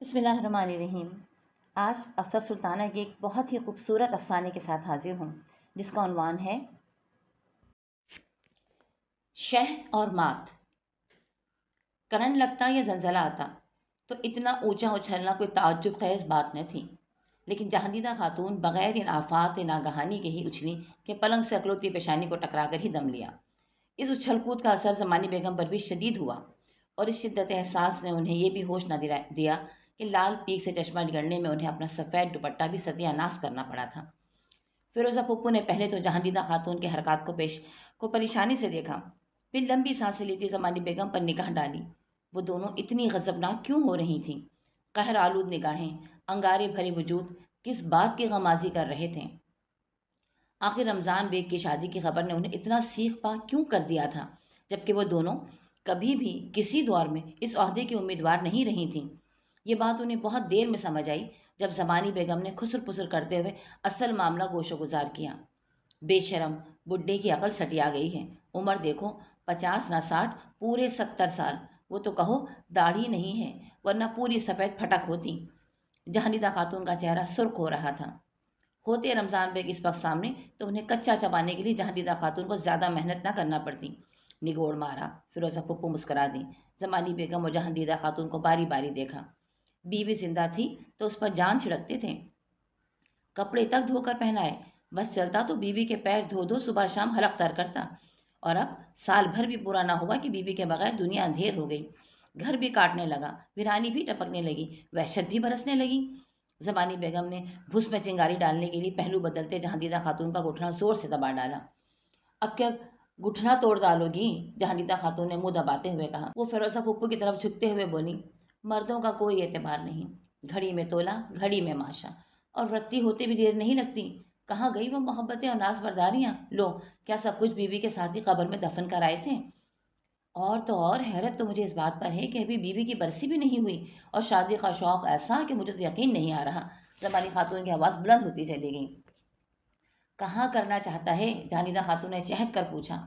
بسم اللہ الرحمن الرحیم۔ آج افسر سلطانہ کے ایک بہت ہی خوبصورت افسانے کے ساتھ حاضر ہوں، جس کا عنوان ہے شہ اور مات۔ کرنٹ لگتا یا زلزلہ آتا تو اتنا اونچا اچھلنا کوئی تعجب خیز بات نہ تھی، لیکن جہاندیدہ خاتون بغیر ان آفات ناگہانی کے ہی اچھلی کہ پلنگ سے اکلوتی پیشانی کو ٹکرا کر ہی دم لیا۔ اس اچھل کود کا اثر زمانی بیگم پر بھی شدید ہوا، اور اس شدت احساس نے انہیں یہ بھی ہوش نہ دیا کہ لال پیک سے چشمہ نگڑنے میں انہیں اپنا سفید دوپٹہ بھی ستیہ ناش کرنا پڑا تھا۔ فیروزہ پھپھو نے پہلے تو جہاندیدہ خاتون کے حرکات کو پریشانی سے دیکھا، پھر لمبی سانسیں لیتی زمانی بیگم پر نگاہ ڈالی۔ وہ دونوں اتنی غضبناک کیوں ہو رہی تھیں؟ قہر آلود نگاہیں، انگارے بھرے وجود کس بات کی غمازی کر رہے تھے؟ آخر رمضان بیگ کی شادی کی خبر نے انہیں اتنا سیخ پا کیوں کر دیا تھا، جبکہ وہ دونوں کبھی بھی کسی دور میں اس عہدے کی امیدوار نہیں رہی تھیں؟ یہ بات انہیں بہت دیر میں سمجھ آئی جب زمانی بیگم نے خسر پسر کرتے ہوئے اصل معاملہ گوش و گزار کیا۔ بے شرم بڈھے کی عقل سٹیا گئی ہے، عمر دیکھو 50 نہ 60، پورے 70 سال۔ وہ تو کہو داڑھی نہیں ہے، ورنہ پوری سفید پھٹک ہوتی۔ جہاندیدہ خاتون کا چہرہ سرخ ہو رہا تھا۔ ہوتے رمضان بیگ اس وقت سامنے تو انہیں کچا چبانے کے لیے جہاندیدہ خاتون کو زیادہ محنت نہ کرنا پڑتی۔ نگوڑ مارا۔ فیروزہ پھپھو مسکرا دی۔ زمانی بیگم اور جہاندیدہ خاتون کو باری باری دیکھا۔ بیوی زندہ تھی تو اس پر جان چھڑکتے تھے، کپڑے تک دھو کر پہنائے، بس چلتا تو بیوی کے پیر دھو دھو صبح شام حلق تر کرتا۔ اور اب سال بھر بھی پورا نہ ہوا کہ بیوی کے بغیر دنیا اندھیر ہو گئی، گھر بھی کاٹنے لگا، ویرانی بھی ٹپکنے لگی، وحشت بھی برسنے لگی۔ زمانی بیگم نے بھس میں چنگاری ڈالنے کے لیے پہلو بدلتے جہاندیدہ خاتون کا گھٹنا زور سے دبا ڈالا۔ اب کیا گھٹنا توڑ ڈالو گی؟ جہاندیدہ خاتون نے منہ دباتے ہوئے کہا۔ وہ فیروزہ پھپھو کی طرف جھکتے ہوئے بولی، مردوں کا کوئی اعتبار نہیں، گھڑی میں تولا گھڑی میں ماشا، اور رتی ہوتے بھی دیر نہیں لگتی۔ کہاں گئی وہ محبتیں اور ناز برداریاں؟ لو، کیا سب کچھ بیوی کے ساتھ ہی قبر میں دفن کر آئے تھے؟ اور تو اور حیرت تو مجھے اس بات پر ہے کہ ابھی بیوی کی برسی بھی نہیں ہوئی، اور شادی کا شوق ایسا کہ مجھے تو یقین نہیں آ رہا۔ زمانی خاتون کی آواز بلند ہوتی چلی گئی۔ کہاں کرنا چاہتا ہے؟ جہاندیدہ خاتون نے چہک کر پوچھا۔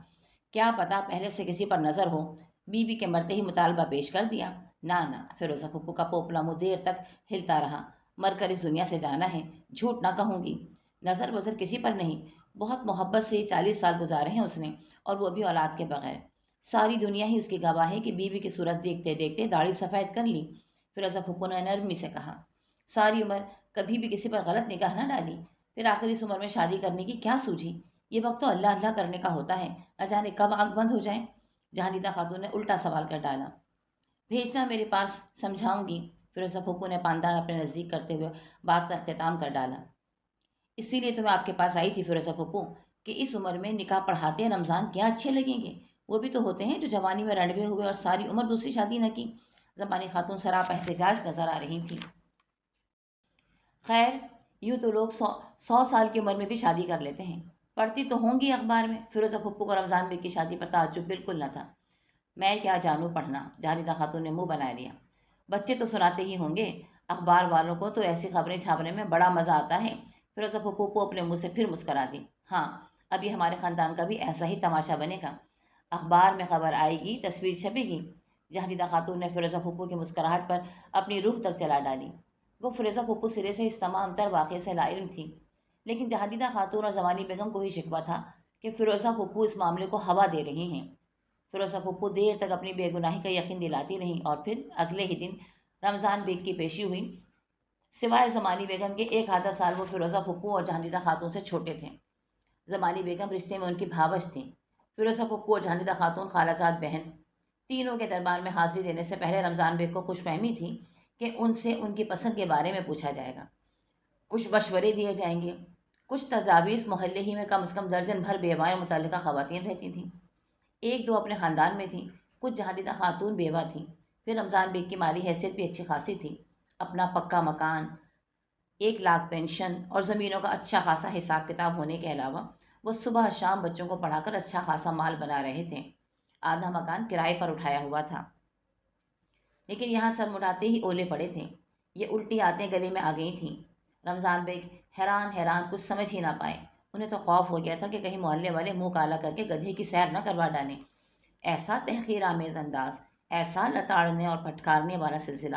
کیا پتا پہلے سے کسی پر نظر ہو؟ بیوی کے مرتے ہی مطالبہ پیش کر دیا۔ نہ، فیروزہ پھپھو کا پوپلا منہ دیر تک ہلتا رہا۔ مر کر اس دنیا سے جانا ہے، جھوٹ نہ کہوں گی، نظر وزر کسی پر نہیں۔ بہت محبت سے 40 سال گزارے ہیں اس نے، اور وہ بھی اولاد کے بغیر۔ ساری دنیا ہی اس کی گواہ ہے کہ بیوی کی صورت دیکھتے دیکھتے داڑھی سفید کر لی۔ فیروزہ پھپھو نے نرمی سے کہا، ساری عمر کبھی بھی کسی پر غلط نگاہ نہ ڈالی، پھر آخر اس عمر میں شادی کرنے کی کیا سوجھی؟ یہ وقت تو اللہ اللہ کرنے کا ہوتا ہے، نہ جانے کب آنکھ بند ہو جائے۔ جہاندیدہ خاتون نے الٹا سوال کر ڈالا۔ بھیجنا میرے پاس، سمجھاؤں گی۔ فیروزہ پھپھو نے پاندار اپنے نزدیک کرتے ہوئے بات کا اختتام کر ڈالا۔ اسی لیے تو میں آپ کے پاس آئی تھی فیروزہ پھپھو، کہ اس عمر میں نکاح پڑھاتے رمضان کیا اچھے لگیں گے؟ وہ بھی تو ہوتے ہیں جو جوانی میں رنڈوے ہوئے اور ساری عمر دوسری شادی نہ کی۔ زمانی خاتون سراپا احتجاج نظر آ رہی تھی۔ خیر، یوں تو لوگ 100 سال کی عمر میں بھی شادی کر لیتے ہیں، پڑھتی تو ہوں گی اخبار میں۔ فیروزہ پھپھو کو رمضان بیگ کی شادی پر تعجب بالکل نہ تھا۔ میں کیا جانوں پڑھنا، جہاندیدہ خاتون نے منہ بنا لیا۔ بچے تو سناتے ہی ہوں گے، اخبار والوں کو تو ایسی خبریں چھاپنے میں بڑا مزہ آتا ہے۔ فیروزہ پھپھو اپنے منہ سے پھر مسکرا دی۔ ہاں، ابھی ہمارے خاندان کا بھی ایسا ہی تماشا بنے گا، اخبار میں خبر آئے گی، تصویر چھپے گی۔ جہاندیدہ خاتون نے فیروزہ پھپھو کی مسکراہٹ پر اپنی روح تک چلا ڈالی۔ وہ فیروزہ پھپھو سرے سے اس تمام تر واقعے سے لا علم تھی، لیکن جہاندیدہ خاتون اور زمانی بیگم کو ہی شکوہ تھا کہ فیروزہ پھپھو اس معاملے کو ہوا دے رہی ہیں۔ فیروزہ پھپھو دیر تک اپنی بے گناہی کا یقین دلاتی رہیں، اور پھر اگلے ہی دن رمضان بیگ کی پیشی ہوئی۔ سوائے زمانی بیگم کے ایک آدھا سال وہ فیروزہ پھپھو اور جہاندیدہ خاتون سے چھوٹے تھے۔ زمانی بیگم رشتے میں ان کی بھاوج تھیں، فیروزہ پھپھو اور جہاندیدہ خاتون خالہ زاد بہن۔ تینوں کے دربار میں حاضری دینے سے پہلے رمضان بیگ کو خوش فہمی تھی کہ ان سے ان کی پسند کے بارے میں پوچھا جائے گا، کچھ مشورے دیے جائیں گے، کچھ تجاویز۔ محلے ہی میں کم از کم درجن بھر بیوائیں متعلقہ خواتین رہتی تھیں، ایک دو اپنے خاندان میں تھیں، کچھ جہاندیدہ خاتون بیوہ تھیں۔ پھر رمضان بیگ کی مالی حیثیت بھی اچھی خاصی تھی، اپنا پکا مکان، 1 لاکھ پینشن اور زمینوں کا اچھا خاصا حساب کتاب ہونے کے علاوہ وہ صبح شام بچوں کو پڑھا کر اچھا خاصا مال بنا رہے تھے۔ آدھا مکان کرائے پر اٹھایا ہوا تھا، لیکن یہاں سر مٹاتے ہی اولے پڑے تھے۔ یہ الٹی آتیں گلے میں آ گئی تھیں۔ رمضان بیگ حیران کچھ سمجھ ہی نہ پائے۔ انہیں تو خوف ہو گیا تھا کہ کہیں محلے والے منہ کالا کر کے گدھے کی سیر نہ کروا ڈالیں۔ ایسا تحقیر آمیز انداز، ایسا لتاڑنے اور پھٹکارنے والا سلسلہ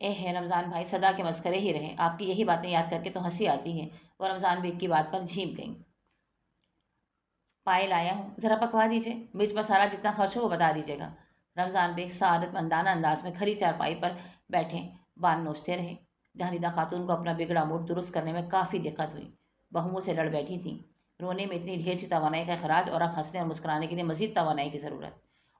اے ہے رمضان بھائی، صدا کے مسخرے ہی رہے، آپ کی یہی باتیں یاد کر کے تو ہنسی آتی ہے۔ وہ رمضان بیگ کی بات پر جھیپ گئیں۔ پائے لایا ہوں، ذرا پکوا دیجیے، مرچ مسالہ جتنا خرچ ہو وہ بتا دیجیے گا۔ رمضان بیگ سعادت مندانہ انداز میں کھری چارپائی پر بیٹھے بان نوچتے رہے۔ جہاندیدہ خاتون کو اپنا بگڑا موڈ درست کرنے میں کافی دقت ہوئی۔ بہوؤں سے لڑ بیٹھی تھیں، رونے میں اتنی ڈھیر سی توانائی کا اخراج اور اب ہنسنے اور مسکرانے کے لیے مزید توانائی کی ضرورت۔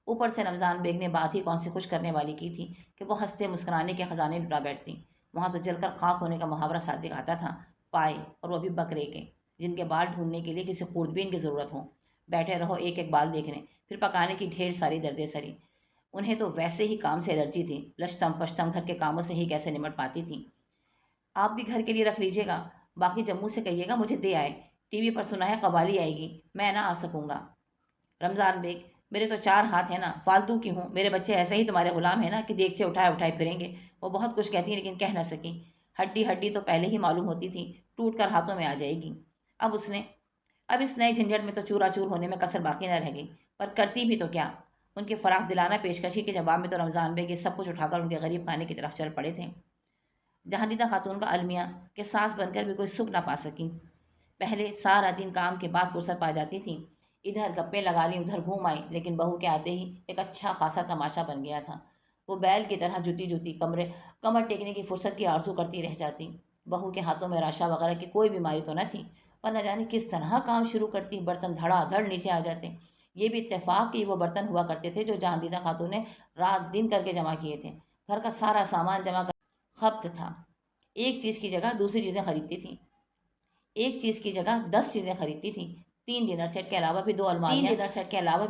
اوپر سے رمضان بیگ نے بات ہی کون سی خوش کرنے والی کی تھی کہ وہ ہنستے مسکرانے کے خزانے لٹا بیٹھتی۔ وہاں تو جل کر خاک ہونے کا محاورہ صادق آتا تھا۔ پائے، اور وہ بھی بکرے کے، جن کے بال ڈھونڈنے کے لیے کسی خوردبین کی ضرورت ہو۔ بیٹھے رہو ایک ایک بال دیکھنے، پھر پکانے کی ڈھیر ساری دردیں سری۔ انہیں تو ویسے ہی کام سے الرجی تھی، لشتم پشتم گھر کے کاموں سے ہی کیسے نمٹ پاتی تھیں۔ آپ بھی گھر کے لیے رکھ لیجیے گا، باقی جموں سے کہیے گا مجھے دے آئے۔ ٹی وی پر سنا ہے قوالی آئے گی، میں نہ آ سکوں گا۔ رمضان بیگ، میرے تو 4 ہاتھ ہیں نا، فالتو کی ہوں؟ میرے بچے ایسے ہی تمہارے غلام ہیں نا کہ دیگچے اٹھائے اٹھائے پھریں گے؟ وہ بہت کچھ کہتی ہیں لیکن کہہ نہ سکیں۔ ہڈی ہڈی تو پہلے ہی معلوم ہوتی تھی، ٹوٹ کر ہاتھوں میں آ جائے گی۔ اب اس نئے جھنجھٹ میں تو چورا چور ہونے میں کسر باقی نہ رہ گئی، پر کرتی بھی تو کیا؟ ان کی فراخ دلانہ پیشکشی کے جواب میں تو رمضان بیگ یہ سب کچھ اٹھا کر ان کے غریب خانے کی طرف چل پڑے تھے۔ جہاندیدہ خاتون کا المیہ کہ ساس بن کر بھی کوئی سکھ نہ پا سکی۔ پہلے سارا دن کام کے بعد فرصت پا جاتی تھی، ادھر گپیں لگا لیں ادھر گھوم آئی، لیکن بہو کے آتے ہی ایک اچھا خاصا تماشا بن گیا تھا۔ وہ بیل کی طرح جتی جتی کمر ٹیکنے کی فرصت کی آرزو کرتی رہ جاتی۔ بہو کے ہاتھوں میں راشا وغیرہ کی کوئی بیماری تو نہ تھی، پر نہ جانے کس طرح کام شروع کرتی، برتن دھڑا دھڑ نیچے آ جاتے۔ یہ بھی اتفاق کہ وہ برتن ہوا کرتے تھے جو جہاندیدہ خاتون نے رات دن کر کے جمع کیے تھے۔ گھر کا سارا سامان جمع کر خبت تھا۔ ایک چیز کی جگہ دوسری چیزیں خریدتی تھیں، ایک چیز کی جگہ 10 چیزیں خریدتی تھیں۔ 3 ڈنر سیٹ کے علاوہ بھی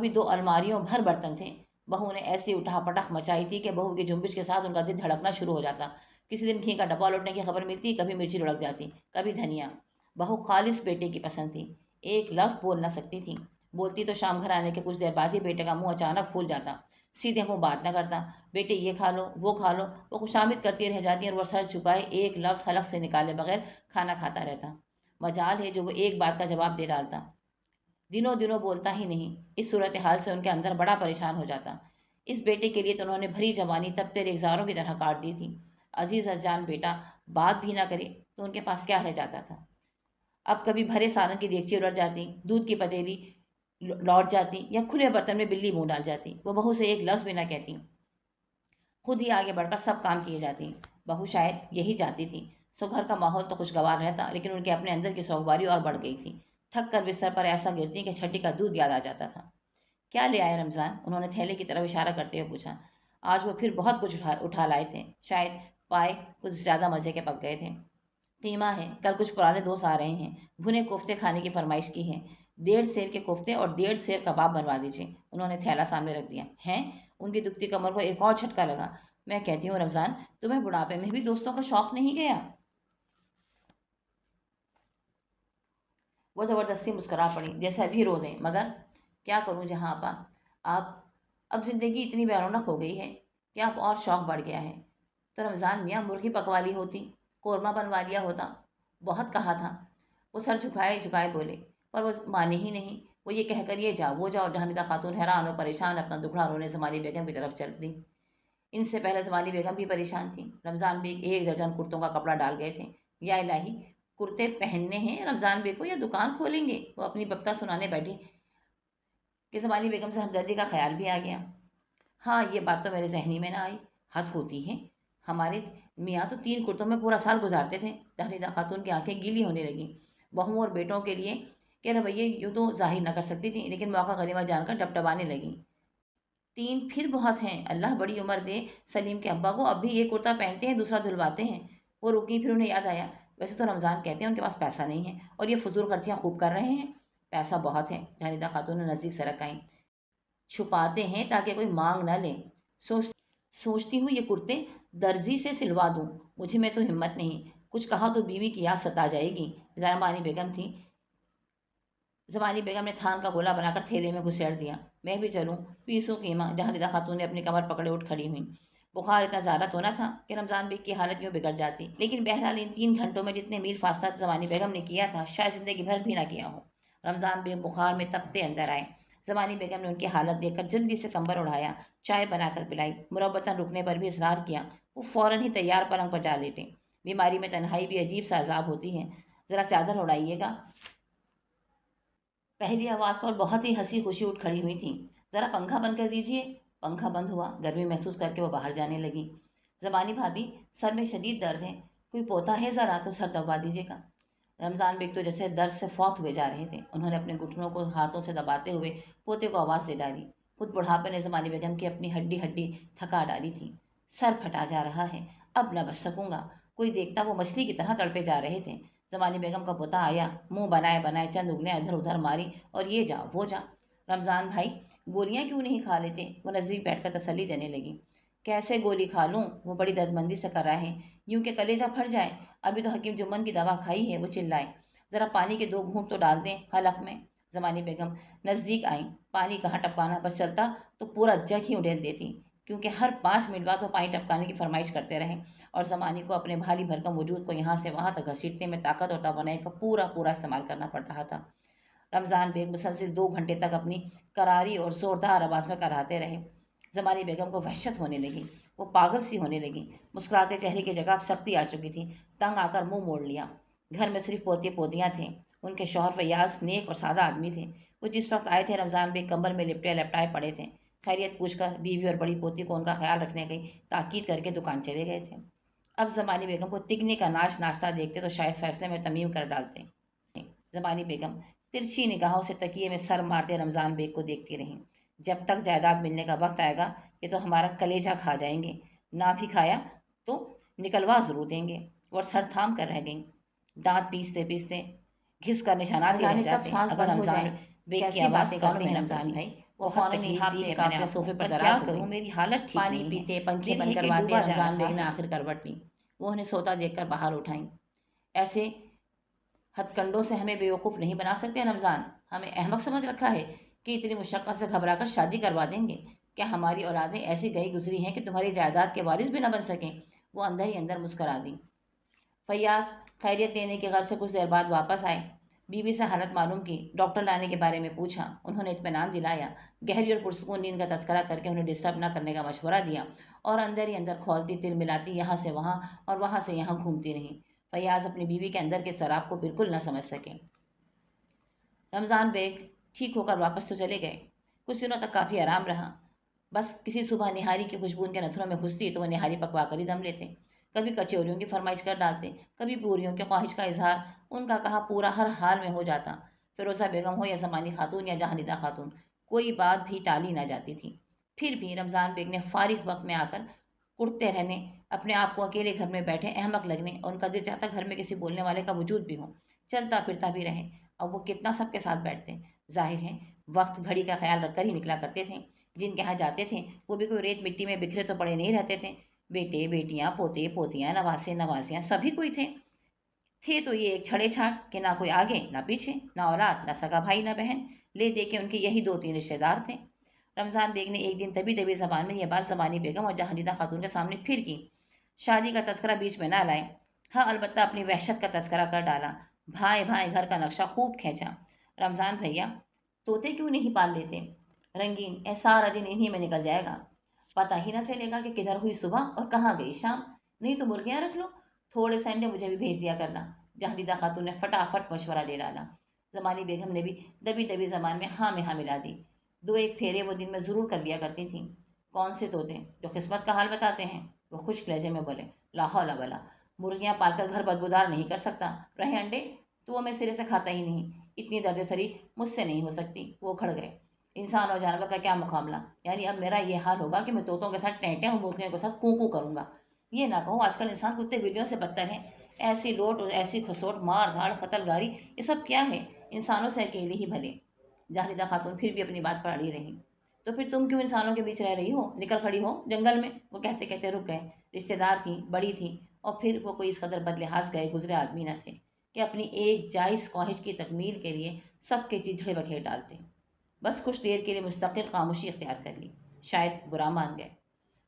2 الماریوں بھر برتن تھے۔ بہو نے ایسی اٹھا پٹخ مچائی تھی کہ بہو کی جنبش کے ساتھ ان کا دل دھڑکنا شروع ہو جاتا۔ کسی دن گھی کا ڈبہ لوٹنے کی خبر ملتی، کبھی مرچی لڑک جاتی، کبھی دھنیا۔ بہو خالص بیٹے کی پسند تھی، ایک لفظ بول نہ سکتی تھی۔ بولتی تو شام گھر آنے کے کچھ دیر بعد ہی بیٹے کا منہ اچانک پھول جاتا، سیدھے منہ بات نہ کرتا۔ بیٹے یہ کھا لو وہ کھا لو، وہ خوشامد کرتی رہ جاتی اور وہ سر جھکائے ایک لفظ حلق سے نکالے بغیر کھانا کھاتا رہتا۔ مجال ہے جو وہ ایک بات کا جواب دے ڈالتا، دنوں دنوں بولتا ہی نہیں۔ اس صورتحال سے ان کے اندر بڑا پریشان ہو جاتا۔ اس بیٹے کے لیے تو انہوں نے بھری جوانی تپتے ریگزاروں کی طرح کاٹ دی تھی۔ عزیز جان بیٹا بات بھی نہ کرے تو ان کے پاس کیا رہ جاتا تھا؟ اب کبھی بھرے سالن کی دیگچی الٹ جاتی، دودھ کی پتیلی لوٹ جاتی، یا کھلے برتن میں بلی منہ ڈال جاتی۔ وہ بہو سے ایک لفظ بھی نہ کہتی، خود ہی آگے بڑھ کر سب کام کیے جاتی۔ بہو شاید یہی چاہتی تھی، سو گھر کا ماحول تو خوشگوار رہتا، لیکن ان کے اپنے اندر کی سوگواری اور بڑھ گئی تھی۔ تھک کر بستر پر ایسا گرتی کہ چھٹی کا دودھ یاد آ جاتا تھا۔ کیا لے آئے رمضان؟ انہوں نے تھیلے کی طرف اشارہ کرتے ہوئے پوچھا۔ آج وہ پھر بہت کچھ اٹھا لائے تھے، شاید پائے کچھ زیادہ مزے کے پک گئے تھے۔ قیمہ ہے، کل کچھ پرانے دوست آ رہے ہیں، بھنے کوفتے کھانے کی فرمائش کی ہے۔ 1.5 سیر کے کوفتے اور 1.5 سیر کباب بنوا دیجیے۔ انہوں نے تھیلا سامنے رکھ دیا۔ ہیں؟ ان کی دکھتی کمر کو ایک اور جھٹکا لگا۔ میں کہتی ہوں رمضان، تمہیں بڑھاپے میں بھی دوستوں کا شوق نہیں گیا؟ وہ زبردستی مسکرا پڑی جیسے ابھی رو دیں، مگر کیا کروں جہاں آپا، آپ اب زندگی اتنی بے رونق ہو گئی ہے کہ اب اور شوق بڑھ گیا ہے۔ تو رمضان میاں مرغی پکوا لی ہوتی، قورمہ بنوا لیا ہوتا، بہت کہا تھا۔ وہ سر جھکائے جھکائے بولے، پر وہ مانے ہی نہیں۔ وہ یہ کہہ کر یہ جا وہ جا، اور جہاندیدہ خاتون حیران اور پریشان اپنا دکھڑا رونے زمانی بیگم کی طرف چل دی۔ ان سے پہلے زمانی بیگم بھی پریشان تھیں۔ رمضان بیگ 1 درجن کرتوں کا کپڑا ڈال گئے تھے۔ یا الہی، کرتے پہننے ہیں رمضان بیگ کو یا دکان کھولیں گے؟ وہ اپنی بپتا سنانے بیٹھی کہ زمانی بیگم سے ہمدردی کا خیال بھی آ گیا۔ ہاں، یہ بات تو میرے ذہنی میں نہ آئی، حد ہوتی ہے، ہمارے میاں تو 3 کرتوں میں پورا سال گزارتے تھے۔ جہاندیدہ خاتون کی آنکھیں گیلی ہونے لگیں۔ بہوؤں اور بیٹوں کے لیے کے رویے یوں تو ظاہر نہ کر سکتی تھیں، لیکن موقع غنیمت جان کر ٹپٹپانے لگیں۔ 3 پھر بہت ہیں، اللہ بڑی عمر دے سلیم کے ابا کو، اب بھی ایک کرتا پہنتے ہیں دوسرا دھلواتے ہیں۔ وہ رکی، پھر انہیں یاد آیا، ویسے تو رمضان کہتے ہیں ان کے پاس پیسہ نہیں ہے اور یہ فضول خرچیاں خوب کر رہے ہیں۔ پیسہ بہت ہے، جہاندیدہ خاتون نے نزدیک سرک آئیں۔ چھپاتے ہیں تاکہ کوئی مانگ نہ لے۔ سوچتی ہوں یہ کرتے درزی سے سلوا دوں، مجھے میں تو ہمت نہیں، کچھ کہا تو بیوی کی یاد ستا جائے گی۔ زمانی بیگم تھی، زمانی بیگم نے تھان کا گولا بنا کر تھیلے میں گھسیڑ دیا۔ میں بھی چلوں، پیسوں قیمہ؟ جہاندیدہ خاتون نے اپنی کمر پکڑے اٹھ کھڑی ہوئیں۔ بخار اتنا زیادہ تو نہ تھا کہ رمضان بیگ کی حالت یوں بگڑ جاتی، لیکن بہرحال ان 3 گھنٹوں میں جتنے میل فاصلہ زمانی بیگم نے کیا تھا، شاید زندگی بھر بھی نہ کیا ہو۔ رمضان بیگ بخار میں تپتے اندر آئے۔ زمانی بیگم نے ان کی حالت دیکھ کر جلدی سے کمبل اڑایا، چائے بنا کر پلائی، مربتاً رکنے پر بھی اصرار کیا۔ وہ فوراً ہی تیار پلنگ پر جا لیٹیں۔ بیماری میں تنہائی بھی عجیب سا عذاب ہوتی ہے، ذرا چادر اڑائیے گا۔ پہلی آواز پر بہت ہی ہنسی خوشی اٹھ کھڑی ہوئی تھیں۔ ذرا پنکھا بند کر دیجیے۔ پنکھا بند ہوا، گرمی محسوس کر کے وہ باہر جانے لگی۔ زمانی بھابھی، سر میں شدید درد ہے، کوئی پوتا ہے ذرا تو سر دبا دیجیے گا۔ رمضان بیگ تو جیسے درد سے فوت ہوئے جا رہے تھے، انہوں نے اپنے گھٹنوں کو ہاتھوں سے دباتے ہوئے پوتے کو آواز دے ڈالی۔ خود بڑھاپے نے زمانی بیگم کی اپنی ہڈی ہڈی تھکا ڈالی تھی۔ سر پھٹا جا رہا ہے، اب نہ بچ سکوں گا۔ کوئی دیکھتا وہ مچھلی کی طرح تڑپے جا رہے تھے۔ زمانی بیگم کا پوتا آیا، منہ بنائے بنائے چند انگلیاں ادھر ادھر ماری اور یہ جا وہ جا۔ رمضان بھائی، گولیاں کیوں نہیں کھا لیتے؟ وہ نزدیک بیٹھ کر تسلی دینے لگی۔ کیسے گولی کھا لوں؟ وہ بڑی درد سے کر رہا ہے، یوں کہ کلیجہ پھٹ جائے۔ ابھی تو حکیم جمن کی دوا کھائی ہے، وہ چلائے۔ ذرا پانی کے 2 گھونٹ تو ڈال دیں حلق میں۔ زمانی بیگم نزدیک آئیں۔ پانی کہاں ٹپکانا بس چلتا تو پورا جگ ہی اڈیل دیتی، کیونکہ ہر 5 منٹ بعد وہ پانی ٹپکانے کی فرمائش کرتے رہے اور زمانی کو اپنے بھاری بھرکم وجود کو یہاں سے وہاں تک گھسیٹنے میں طاقت اور توانائی کا پورا استعمال کرنا پڑ رہا تھا۔ رمضان بیگ مسلسل 2 گھنٹے تک اپنی کراری اور زوردار آواز میں کراتے رہے۔ زمانی بیگم کو وحشت ہونے لگی، وہ پاگل سی ہونے لگی۔ مسکراتے چہرے کی جگہ اب سختی آ چکی تھی، تنگ آ کر منہ موڑ لیا۔ گھر میں صرف پوتے پوتیاں تھے۔ ان کے شوہر فیاض نیک اور سادہ آدمی تھے۔ وہ جس وقت آئے تھے رمضان بیگ کمبل میں لپٹے لپٹائے پڑے تھے۔ خیریت پوچھ کر بیوی اور بڑی پوتی کو ان کا خیال رکھنے گئی تاکید کر کے دکان چلے گئے تھے۔ اب زمانی بیگم کو تکنے کا ناچ ناچتا دیکھتے تو شاید فیصلے میں ترمیم کر ڈالتے۔ زمانی بیگم ترچھی نگاہوں سے تکیے میں سر مارتے رمضان بیگ کو دیکھتی رہیں۔ جب تک جائیداد ملنے کا وقت آئے گا یہ تو ہمارا کلیجہ کھا جائیں گے، نہ بھی کھایا تو نکلوا ضرور دیں گے۔ اور سر تھام کر رہ گئیں، دانت پیستے پیستے گھس کر نشانات ہی رہ جاتے۔ اگر رمضان بیگ کی آواز کرتے ہیں رمضان بھائی، وہ فوراً ہی ہانپتے کانپتے صوفے پر دراز ہوتے۔ میری حالت ٹھیک نہیں ہے۔ پانی پیتے، پنکھے بند کرواتے رمضان بیگ نے آخر کروٹ لی۔ وہ انہیں سوتا دیکھ کر باہر اٹھائیں۔ ایسے ہتھ کنڈوں سے ہمیں بیوقوف نہیں بنا سکتے رمضان۔ ہمیں احمق سمجھ رکھا ہے کہ اتنی مشقت سے گھبرا کر شادی کروا دیں گے؟ کیا ہماری اولادیں ایسی گئی گزری ہیں کہ تمہاری جائیداد کے وارث بھی نہ بن سکیں؟ وہ اندر ہی اندر مسکرا دی۔ فیاض خیریت لینے کے غرض سے کچھ دیر بعد واپس آئے۔ بیوی سے حالت معلوم کی، ڈاکٹر لانے کے بارے میں پوچھا۔ انہوں نے اطمینان دلایا، گہری اور پرسکون نیند کا تذکرہ کر کے انہیں ڈسٹرب نہ کرنے کا مشورہ دیا اور اندر ہی اندر کھولتی تل ملاتی یہاں سے وہاں اور وہاں سے یہاں گھومتی رہیں۔ فیاض اپنی بیوی کے اندر کے سراب کو بالکل نہ سمجھ سکے۔ رمضان بیگ ٹھیک ہو کر واپس تو چلے گئے۔ کچھ دنوں تک کافی آرام رہا۔ بس کسی صبح نہاری کی خوشبو ان کے نتھنوں میں گھستی تو وہ نہاری پکوا کر ہی دم لیتے۔ کبھی کچوریوں کی فرمائش کر ڈالتے، کبھی پوریوں کی خواہش کا اظہار ان کا کہا پورا ہر حال میں ہو جاتا۔ فیروزہ بیگم ہو یا زمانی خاتون یا جہاندیدہ خاتون، کوئی بات بھی ٹالی نہ جاتی تھی۔ پھر بھی رمضان بیگ نے فارغ وقت میں آ کر کڑتے رہنے، اپنے آپ کو اکیلے گھر میں بیٹھے احمق لگنے اور ان کا دل چاہتا گھر میں کسی بولنے والے کا وجود بھی ہو، چلتا پھرتا بھی رہے۔ اور وہ کتنا سب کے ساتھ بیٹھتے، ظاہر ہے وقت گھڑی کا خیال رکھ کر ہی نکلا کرتے تھے۔ جن کے یہاں جاتے تھے وہ بھی کوئی ریت مٹی میں بکھرے تو پڑے نہیں رہتے تھے۔ بیٹے بیٹیاں پوتے پوتیاں نواسے نواسیاں سبھی کوئی تھے تو یہ ایک چھڑے چھاٹ کہ نہ کوئی آگے نہ پیچھے، نہ اولاد نہ سگا بھائی نہ بہن، لے دے کے ان کے یہی 2-3 رشتے دار تھے۔ رمضان بیگ نے ایک دن دبی زبان میں یہ بات زمانی بیگم اور جہاندیدہ خاتون کے سامنے پھر کی۔ شادی کا تذکرہ بیچ میں نہ لائے، ہاں البتہ اپنی وحشت کا تذکرہ کر ڈالا۔ بھائی بھائی گھر کا نقشہ خوب کھینچا۔ رمضان بھیا، طوطے کیوں نہیں پال لیتے؟ رنگین سارا دن انہی میں نکل جائے گا، پتہ ہی نہ چلے گا کہ کدھر ہوئی صبح اور کہاں گئی شام۔ نہیں تو مرغیاں رکھ لو، تھوڑے سے انڈے مجھے بھی بھیج دیا کرنا۔ جہاندیدہ خاتون نے فٹافٹ مشورہ دے ڈالا۔ زمانی بیگم نے بھی دبی زبان میں ہاں ملا دی۔ 2-1 پھیرے وہ دن میں ضرور کر لیا کرتی تھیں۔ کون سے طوطے جو قسمت کا حال بتاتے ہیں؟ وہ خشک لہجے میں بولے۔ لا حول ولا، مرغیاں پال کر گھر بدبودار نہیں کر سکتا، رہے انڈے تو وہ میں سرے سے کھاتا ہی نہیں۔ اتنی درد سری مجھ سے نہیں ہو سکتی۔ وہ کھڑ گئے۔ انسان اور جانور کا کیا مقابلہ، یعنی اب میرا یہ حال ہوگا کہ میں طوطوں کے ساتھ ٹینٹیں اور مرغیوں کے ساتھ کوں کروں گا۔ یہ نہ کہوں آج کل انسان کتے بلیوں سے بدتر ہے۔ ایسی لوٹ اور ایسی کھسوٹ، مار دھاڑ قتل گاری، یہ سب کیا ہے؟ انسانوں سے اکیلے ہی بھلے۔ جہاندیدہ خاتون پھر بھی اپنی بات پر اڑی رہی۔ تو پھر تم کیوں انسانوں کے بیچ رہ رہی ہو؟ نکل کھڑی ہو جنگل میں۔ وہ کہتے کہتے رک گئے۔ رشتے دار تھیں، بڑی تھیں اور پھر وہ کوئی اس قدر بدلحاظ گئے گزرے آدمی نہ تھے کہ اپنی ایک جائز خواہش کی تکمیل کے لیے سب کے چیزڑے بکھیر ڈالتے۔ بس کچھ دیر کے لیے مستقل خاموشی اختیار کر لی، شاید برا مان گئے۔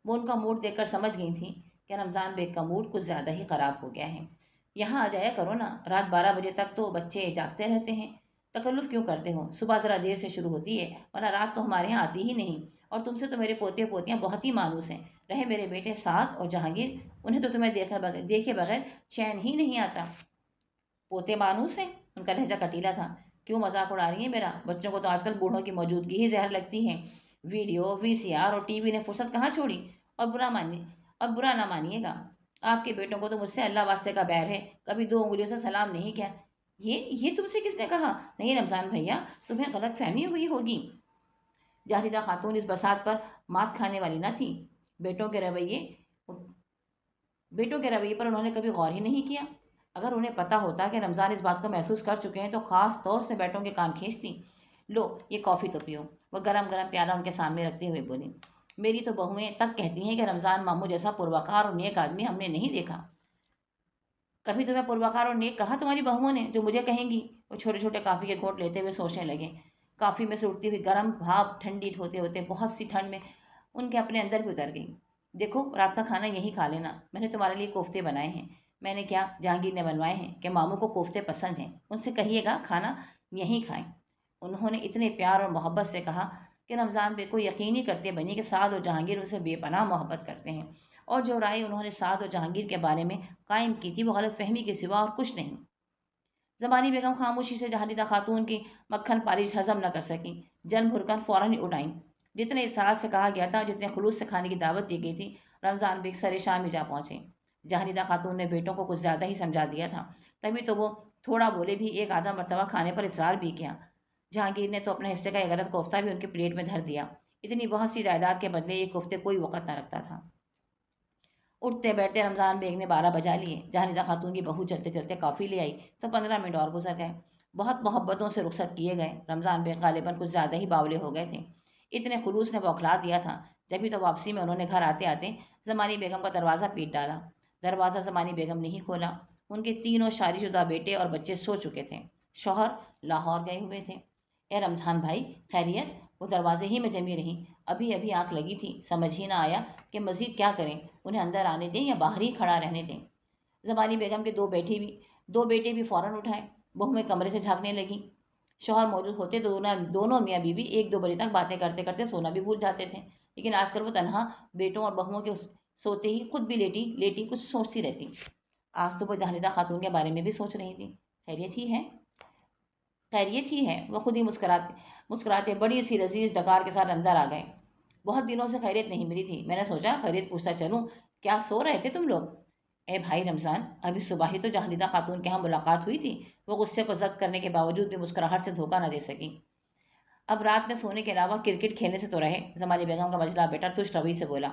وہ ان کا موڈ دیکھ کر سمجھ گئی تھیں کہ رمضان بیگ کا موڈ کچھ زیادہ ہی خراب ہو گیا ہے۔ یہاں آ جایا کرو نا، رات 12 بجے تک تو بچے جاگتے رہتے ہیں۔ تکلف کیوں کرتے ہو؟ صبح ذرا دیر سے شروع ہوتی ہے، ورنہ رات تو ہمارے یہاں آتی ہی نہیں۔ اور تم سے تو میرے پوتے پوتیاں بہت ہی مانوس ہیں۔ رہے میرے بیٹے سعد اور جہانگیر، انہیں تو تمہیں دیکھے بغیر چین ہی نہیں آتا۔ پوتے مانوس ہیں؟ ان کا لہجہ کٹیلا تھا۔ کیوں مذاق اڑا رہی ہیں میرا؟ بچوں کو تو آج کل بوڑھوں کی موجودگی ہی زہر لگتی ہے۔ ویڈیو، VCR اور TV نے فرصت کہاں چھوڑی؟ اور برا نہ مانیے گا، آپ کے بیٹوں کو تو مجھ سے اللہ واسطے کا بیر ہے، کبھی 2 انگلیوں سے سلام نہیں کیا۔ یہ تم سے کس نے کہا؟ نہیں رمضان بھیا، تمہیں غلط فہمی ہوئی ہوگی۔ جاہدہ خاتون اس بساط پر مات کھانے والی نہ تھی۔ بیٹوں کے رویے بیٹوں کے رویے پر انہوں نے کبھی غور ہی نہیں کیا۔ اگر انہیں پتا ہوتا کہ رمضان اس بات کو محسوس کر چکے ہیں تو خاص طور سے بیٹوں کے کان کھینچتی۔ لو یہ کافی تو پیو، وہ گرم گرم پیالہ ان کے سامنے رکھتے ہوئے بولی۔ میری تو بہویں تک کہتی ہیں کہ رمضان ماموں جیسا پروکار اور نیک آدمی ہم نے نہیں دیکھا۔ کبھی تمہیں پروکار اور نیک کہا تمہاری بہوؤں نے جو مجھے کہیں گی؟ وہ چھوٹے چھوٹے کافی کے گھونٹ لیتے ہوئے سوچنے لگے۔ کافی میں سے اٹھتی ہوئی گرم بھاپ ٹھنڈی ہوتے ہوتے بہت سی ٹھنڈ میں ان کے اپنے اندر بھی اتر گئی۔ دیکھو رات کا کھانا یہی کھا لینا، میں نے تمہارے لیے کوفتے بنائے ہیں۔ میں نے کیا، جہانگیر نے بنوائے ہیں کہ ماموں کو کوفتے پسند ہیں، ان سے کہیے گا کھانا یہیں کھائیں۔ انہوں نے اتنے پیار اور محبت سے کہا کہ رمضان بے کو یقینی کرتے بنی کہ سعد اور جہانگیر ان سے بے پناہ محبت کرتے ہیں، اور جو رائے انہوں نے سعد اور جہانگیر کے بارے میں قائم کی تھی وہ غلط فہمی کے سوا اور کچھ نہیں۔ زمانی بیگم خاموشی سے جہاندیدہ خاتون کی مکھن پالش ہضم نہ کر سکی، جن بھر کر فوراً اٹھائیں۔ جتنے اصرار سے کہا گیا تھا، جتنے خلوص سے کھانے کی دعوت دی گئی تھی، رمضان بیگ سر شام ہی جا پہنچے۔ جہاندیدہ خاتون نے بیٹوں کو کچھ زیادہ ہی سمجھا دیا تھا، تبھی تو وہ تھوڑا بولے بھی، ایک آدھا مرتبہ کھانے پر اصرار بھی کیا۔ جہانگیر نے تو اپنے حصے کا یہ غلط کوفتہ بھی ان کے پلیٹ میں دھر دیا۔ اتنی بہت سی جائیداد کے بدلے یہ کوفتے کوئی وقت نہ رکھتا تھا۔ اٹھتے بیٹھتے رمضان بیگ نے 12 بجا لیے۔ جہاندیدہ خاتون کی بہو چلتے چلتے کافی لے آئی تو 15 منٹ اور گزر گئے۔ بہت محبتوں سے رخصت کیے گئے۔ رمضان بیگ غالباً کچھ زیادہ ہی باولے ہو گئے تھے، اتنے خلوص نے بوکھلا دیا تھا۔ جبھی تو واپسی میں انہوں نے گھر آتے آتے زمانی بیگم کا دروازہ پیٹ ڈالا۔ دروازہ زمانی بیگم نے ہی کھولا۔ ان کے تینوں شادی شدہ بیٹے اور بچے سو چکے تھے، شوہر لاہور گئے ہوئے تھے۔ اے رمضان بھائی، خیریت؟ وہ دروازے ہی میں جمی رہیں۔ ابھی ابھی آنکھ لگی تھی، سمجھ ہی نہ آیا کہ مزید کیا کریں، انہیں اندر آنے دیں یا باہر ہی کھڑا رہنے دیں۔ زمانی بیگم کے دو بیٹے بھی فوراً اٹھائے، بہویں کمرے سے جھانکنے لگیں۔ شوہر موجود ہوتے تو دونوں میاں بیوی 1-2 بجے تک باتیں کرتے کرتے سونا بھی بھول جاتے تھے، لیکن آج کل وہ تنہا بیٹوں اور بہوؤں کے سوتے ہی خود بھی لیٹی کچھ سوچتی رہتی۔ آج تو وہ جہاندیدہ خاتون کے بارے میں بھی سوچ رہی تھی۔ خیریت ہی ہے؟ خیریت ہی ہے، وہ خود ہی مسکراتے بڑی سی لذیذ ڈکار کے ساتھ اندر آ گئے۔ بہت دنوں سے خیریت نہیں ملی تھی، میں نے سوچا خیریت پوچھتا چلوں، کیا سو رہے تھے تم لوگ؟ اے بھائی رمضان، ابھی صبح ہی تو جہاندیدہ خاتون کے ہاں ملاقات ہوئی تھی۔ وہ غصے کو ضبط کرنے کے باوجود بھی مسکراہٹ سے دھوکہ نہ دے سکی۔ اب رات میں سونے کے علاوہ کرکٹ کھیلنے سے تو رہے، زمانی بیگم کا مجلہ بیٹا تش روی سے بولا۔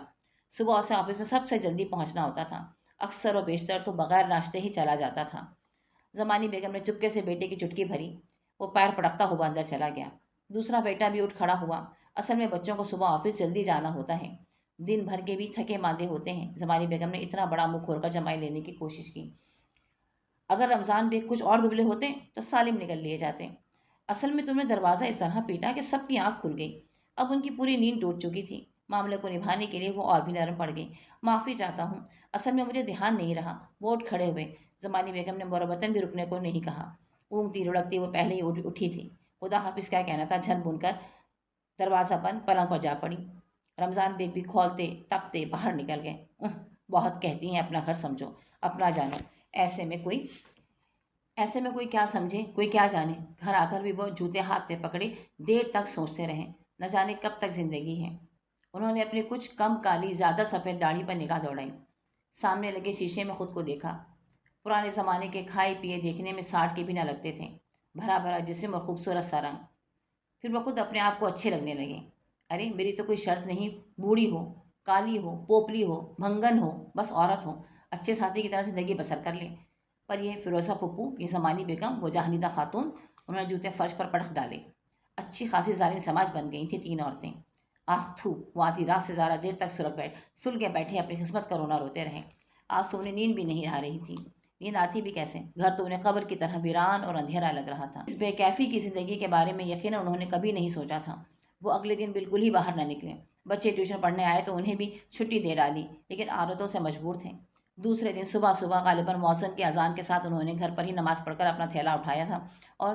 صبح اسے آفس میں سب سے جلدی پہنچنا ہوتا تھا، اکثر و بیشتر تو بغیر ناشتے ہی چلا جاتا تھا۔ زمانی بیگم نے چپکے سے بیٹے کی چٹکی بھری، وہ پیر پٹکتا ہوا اندر چلا گیا۔ دوسرا بیٹا بھی اٹھ کھڑا ہوا۔ اصل میں بچوں کو صبح آفس جلدی جانا ہوتا ہے، دن بھر کے بھی تھکے ماندے ہوتے ہیں۔ زمانی بیگم نے اتنا بڑا منہ کھول کر جمائی لینے کی کوشش کی۔ اگر رمضان بیگ کچھ اور دبلے ہوتے تو سالم نکل لیے جاتے۔ اصل میں تم نے دروازہ اس طرح پیٹا کہ سب کی آنکھ کھل گئی۔ اب ان کی پوری نیند ٹوٹ چکی تھی، معاملے کو نبھانے کے لیے وہ اور بھی نرم پڑ گئی۔ معافی چاہتا ہوں، اصل میں مجھے دھیان نہیں رہا۔ وہ اٹھ کھڑے ہوئے۔ زمانی بیگم نے مربتاً بھی رکنے کو نہیں کہا، اونگتی لڑکتی وہ پہلے ہی اٹھی تھی۔ خدا حافظ کیا کہنا تھا، جھن بن کر دروازہ بند پلنگ پر جا پڑی۔ رمضان بیگ بھی کھولتے تپتے باہر نکل گئے۔ بہت کہتی ہیں اپنا گھر سمجھو، اپنا جانو، ایسے میں کوئی کیا سمجھے، کوئی کیا جانے۔ گھر آ کر بھی وہ جوتے ہاتھ میں پکڑے دیر تک سوچتے رہے، نہ جانے کب تک زندگی ہے۔ انہوں نے اپنی کچھ کم کالی زیادہ سفید داڑھی پر نگاہ دوڑائی، سامنے لگے شیشے میں خود کو دیکھا۔ پرانے زمانے کے کھائے پیے دیکھنے میں 60 کے بھی نہ لگتے تھے، بھرا بھرا جسم اور خوبصورت سا رنگ۔ پھر وہ خود اپنے آپ کو اچھے لگنے لگے۔ ارے میری تو کوئی شرط نہیں، بوڑھی ہو، کالی ہو، پوپلی ہو، بھنگن ہو، بس عورت ہو، اچھے ساتھی کی طرح زندگی بسر کر لیں۔ پر یہ فیروزہ پھپھو، یہ زمانی بیگم، وہ جہاندیدہ خاتون، انہوں نے جوتے فرش پر پٹک ڈالے۔ اچھی خاصی ظالم سماج بن گئی تھیں 3 عورتیں۔ آہ تھو، وہ آدھی رات سے زیادہ دیر تک سل کے بیٹھے اپنی قسمت کا رونا روتے رہے۔ آج تو انہیں نیند بھی نہیں آ رہی تھی۔ نیند آتی بھی کیسے، گھر تو انہیں قبر کی طرح ویران اور اندھیرا لگ رہا تھا۔ اس بے کیفی کی زندگی کے بارے میں یقیناً انہوں نے کبھی نہیں سوچا تھا۔ وہ اگلے دن بالکل ہی باہر نہ نکلے۔ بچے ٹیوشن پڑھنے آئے تو انہیں بھی چھٹی دے ڈالی، لیکن عادتوں سے مجبور تھے۔ دوسرے دن صبح غالباً مؤذن کی اذان کے ساتھ انہوں نے گھر پر ہی نماز پڑھ کر اپنا تھیلا اٹھایا تھا اور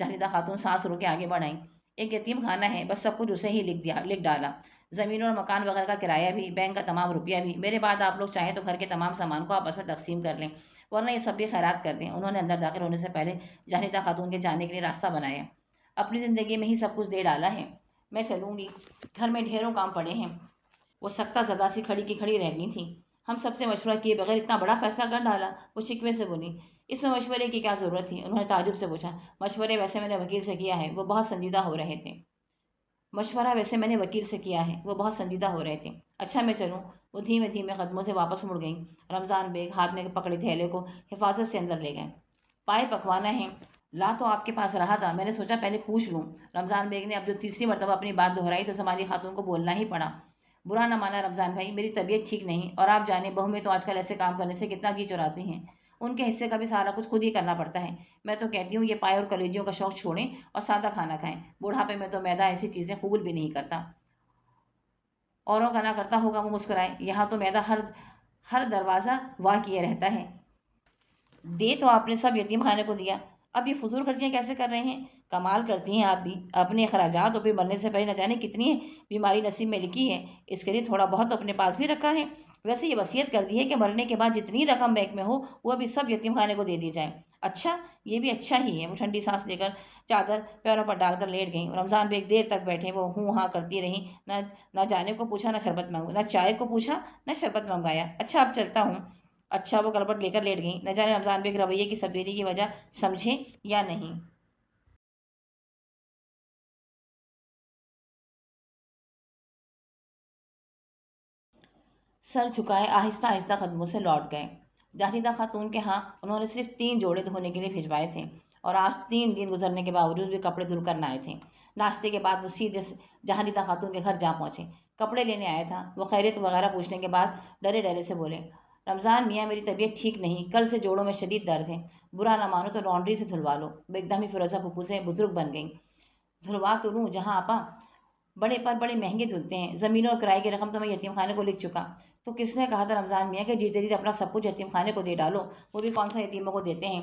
جاہندہ خاتون سانس رو کے آگے بڑھائیں۔ ایک یتیم خانہ ہے، بس سب کچھ اسے ہی لکھ ڈالا، زمین اور مکان وغیرہ کا کرایہ بھی، بینک کا تمام روپیہ بھی۔ میرے بعد آپ لوگ چاہیں تو گھر کے تمام سامان کو آپس میں تقسیم کر لیں، ورنہ یہ سب بھی خیرات کر دیں۔ انہوں نے اندر داخل ہونے سے پہلے جاہندہ خاتون کے جانے کے لیے راستہ بنایا۔ اپنی زندگی میں ہی سب کچھ دے ڈالا ہے، میں چلوں گی، گھر میں ڈھیروں کام پڑے ہیں۔ وہ سختہ زدہ سی کھڑی کی کھڑی رہ گئی تھیں۔ ہم سب سے مشورہ کیے بغیر اتنا بڑا فیصلہ کر ڈالا؟ وہ شکوے سے بولی۔ اس میں مشورے کی کیا ضرورت تھی؟ انہوں نے تعجب سے پوچھا۔ مشورے ویسے میں نے وکیل سے کیا ہے، وہ بہت سنجیدہ ہو رہے تھے۔ مشورہ ویسے میں نے وکیل سے کیا ہے، وہ بہت سنجیدہ ہو رہے تھے۔ اچھا میں چلوں؟ وہ دھیمے دھیمے قدموں سے واپس مڑ گئیں۔ رمضان بیگ ہاتھ میں پکڑے تھیلے کو حفاظت سے اندر لے گئے۔ پائے پکوانا ہے، لا تو آپ کے پاس رہا تھا، میں نے سوچا پہلے پوچھ لوں۔ رمضان بیگ نے اب جو تیسری مرتبہ اپنی بات دہرائی تو زمانی خاتون کو بولنا ہی پڑا۔ برا نہ مانا رمضان بھائی، میری طبیعت ٹھیک نہیں، اور آپ جانے بہو میں تو آج کل ایسے کام کرنے سے کتنا جی چراتی ہیں۔ ان کے حصے کا بھی سارا کچھ خود ہی کرنا پڑتا ہے۔ میں تو کہتی ہوں یہ پائے اور کلیجیوں کا شوق چھوڑیں اور سادہ کھانا کھائیں۔ بڑھاپے میں تو میدا ایسی چیزیں قبول بھی نہیں کرتا۔ اوروں کا نہ کرتا ہوگا، وہ مسکرائے۔ یہاں تو میدا ہر دروازہ واہ کیے رہتا ہے۔ دے تو آپ نے سب یتیم خانے کو دیا، اب یہ فضول خرچیاں کیسے کر رہے ہیں؟ کمال کرتی ہیں آپ بھی، اپنے اخراجات اور پھر مرنے سے پہلے نہ جانے کتنی بیماری نصیب میں لکھی ہے، اس کے لیے تھوڑا بہت اپنے پاس بھی رکھا ہے۔ ویسے یہ وصیت کر دی ہے کہ مرنے کے بعد جتنی رقم بینک میں ہو وہ بھی سب یتیم خانے کو دے دی جائے۔ اچھا، یہ بھی اچھا ہی ہے۔ وہ ٹھنڈی سانس لے کر چادر پیروں پر ڈال کر لیٹ گئیں۔ رمضان بیگ دیر تک بیٹھے، وہ ہوں ہاں کرتی رہیں، نہ جانے کو پوچھا، نہ چائے کو پوچھا، نہ شربت منگایا۔ اچھا اب چلتا ہوں۔ اچھا، وہ کربٹ لے کر لیٹ گئیں۔ نہ جانے رمضان بیگ رویے کی تبدیلی کی وجہ سمجھیں یا نہیں۔ سر جھکائے آہستہ آہستہ قدموں سے لوٹ گئے۔ جاہندہ خاتون کے ہاں انہوں نے صرف 3 جوڑے دھونے کے لیے بھجوائے تھے، اور آج 3 دن گزرنے کے باوجود بھی کپڑے دھل کر نہ آئے تھے۔ ناشتے کے بعد وہ سیدھے جاہندہ خاتون کے گھر جا پہنچے۔ کپڑے لینے آیا تھا، وہ خیریت وغیرہ پوچھنے کے بعد ڈرے ڈرے سے بولے، رمضان میاں میری طبیعت ٹھیک نہیں، کل سے جوڑوں میں شدید درد ہے، برا نہ مانو تو لانڈری سے دھلوا لو۔ وہ ایک دم ہی فیروزہ پھپھو سے بزرگ بن گئیں۔ دھلوا تو لوں جہاں آپا، بڑے پر بڑے مہنگے دھلتے ہیں، زمینوں اور کرائے کی رقم تو میں یتیم خانے کو لکھ چکا۔ تو کس نے کہا تھا رمضان میاں کہ جیتے جیتے اپنا سب کچھ یتیم خانے کو دے ڈالو؟ وہ بھی کون سا یتیموں کو دیتے ہیں،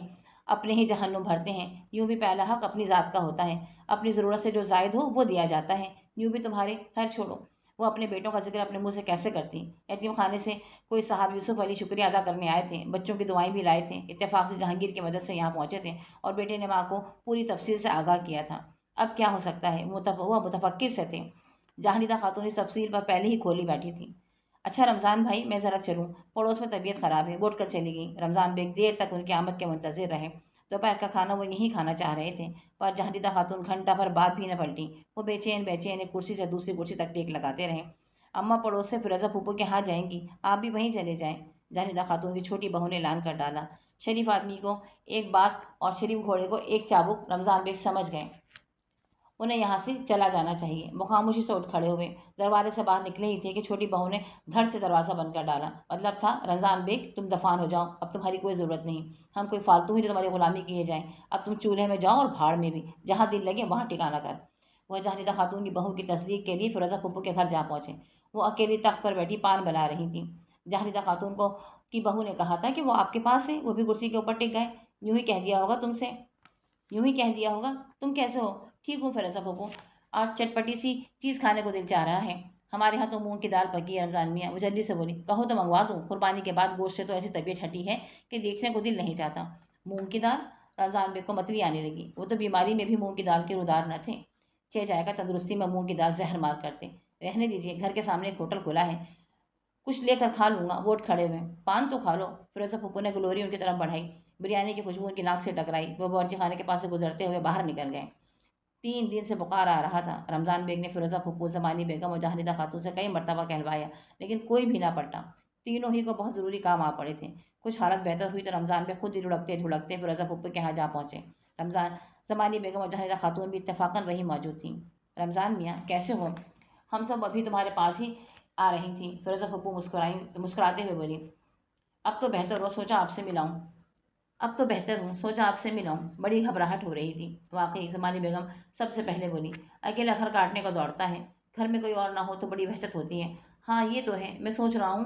اپنے ہی جہنم بھرتے ہیں۔ یوں بھی پہلا حق اپنی ذات کا ہوتا ہے، اپنی ضرورت سے جو زائد ہو وہ دیا جاتا ہے۔ یوں بھی تمہارے، خیر چھوڑو، وہ اپنے بیٹوں کا ذکر اپنے منہ سے کیسے کرتی؟ یتیم خانے سے کوئی صاحب یوسف علی شکریہ ادا کرنے آئے تھے، بچوں کی دعائیں بھی لائے تھے، اتفاق سے جہانگیر کی مدد سے یہاں پہنچے تھے، اور بیٹے نے ماں کو پوری تفصیل سے آگاہ کیا تھا۔ اب کیا ہو سکتا ہے، وہ متفکر سے تھے۔ جہاندہ خاتون اس تفصیل پر پہلے ہی کھولی بیٹھی تھی۔ اچھا رمضان بھائی، میں ذرا چلوں، پڑوس میں طبیعت خراب ہے، اٹھ کر چلی گئیں۔ رمضان بیگ دیر تک ان کی آمد کے منتظر رہے۔ دوپہر کا کھانا وہ یہیں کھانا چاہ رہے تھے، پر جہاندہ خاتون گھنٹہ بھر بعد بھی نہ پلٹیں۔ وہ بے چین ایک کرسی سے دوسری کرسی تک ٹیک لگاتے رہے۔ اماں پڑوس سے فیروزہ پھوپھو کے ہاں جائیں گی، آپ بھی وہیں چلے جائیں، جہاندہ خاتون کی چھوٹی بہو نے اعلان کر ڈالا۔ شریف آدمی کو ایک بات اور شریف گھوڑے کو ایک چابک، رمضان بیگ سمجھ گئے انہیں یہاں سے چلا جانا چاہیے۔ وہ خاموشی سے اٹھ کھڑے ہوئے، دروازے سے باہر نکلے ہی تھے کہ چھوٹی بہو نے دھڑ سے دروازہ بند کر ڈالا۔ مطلب تھا رمضان بیگ تم دفان ہو جاؤ، اب تمہاری کوئی ضرورت نہیں، ہم کوئی فالتو ہیں جو تمہاری غلامی کیے جائیں، اب تم چولہے میں جاؤ اور بھاڑ میں بھی، جہاں دل لگے وہاں ٹھکانہ کر۔ وہ جہاندہ خاتون کی بہو کی تصدیق کے لیے فیروزہ پھپھو کے گھر جا پہنچے۔ وہ اکیلی تخت پر بیٹھی پان بنا رہی تھیں۔ جہاندہ خاتون کی بہو نے کہا تھا کہ وہ آپ کے پاس ہے، وہ بھی کرسی کے اوپر ٹک گئے۔ یوں ہی کہہ دیا ہوگا تم سے، یوں ہی کہہ دیا ہوگا، تم کیسے ہو؟ ٹھیک ہوں فیروزہ پھپھو، آج چٹپٹی سی چیز کھانے کو دل چاہ رہا ہے، ہمارے ہاں تو مونگ کی دال پکی ہے۔ رمضان میاں وہ جلدی سے بولی، کہو تو منگوا دوں، قربانی کے بعد گوشت سے تو ایسی طبیعت ہٹی ہے کہ دیکھنے کو دل نہیں چاہتا۔ مونگ کی دال؟ رمضان بیگ کو متلی آنے لگی، وہ تو بیماری میں بھی مونگ کی دال کے رودار نہ تھے، چہ جائے گا تندرستی میں مونگ کی دال زہر مار کرتے۔ رہنے دیجیے، گھر کے سامنے ایک ہوٹل کھلا ہے، کچھ لے کر کھا لوں گا۔ وہ اٹھ کھڑے ہوئے، پان تو کھا لو۔ فیروزہ پھپھو نے گلوری ان کی طرف بڑھائی، بریانی کی خوشبو ان کی ناک سے ٹکرائی۔ وہ باورچی خانے کے پاس سے گزرتے ہوئے باہر نکل گئے۔ 3 دن سے بخار آ رہا تھا۔ رمضان بیگ نے فیروزہ پھپھو، زمانی بیگم اور جہاندہ خاتون سے کئی مرتبہ کہلوایا، لیکن کوئی بھی نہ پلٹا۔ تینوں ہی کو بہت ضروری کام آ پڑے تھے۔ کچھ حالت بہتر ہوئی تو رمضان بیگ خود ہی لڑکتے دھڑکتے فیروزہ پھپھو کے یہاں جا پہنچے۔ زمانی بیگم اور جہاندہ خاتون بھی اتفاقاً وہیں موجود تھیں۔ رمضان میاں کیسے ہو؟ ہم سب ابھی تمہارے پاس ہی آ رہی تھیں، فیروزہ پھپھو مسکراتے ہوئے بولی۔ اب تو بہتر ہو، سوچا آپ سے ملاؤں۔ اب تو بہتر ہوں، سوچا آپ سے ملاؤں، بڑی گھبراہٹ ہو رہی تھی۔ واقعی، زمانی بیگم سب سے پہلے بولی، اکیلا گھر کاٹنے کو دوڑتا ہے، گھر میں کوئی اور نہ ہو تو بڑی وحشت ہوتی ہے۔ ہاں یہ تو ہے، میں سوچ رہا ہوں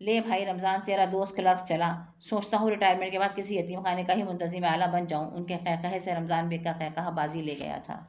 لے بھائی رمضان، تیرا دوست کلرک چلا، سوچتا ہوں ریٹائرمنٹ کے بعد کسی یتیم خانے کا ہی منتظم اعلیٰ بن جاؤں۔ ان کے قہقہے سے رمضان بے کا قہقہہ بازی لے گیا تھا۔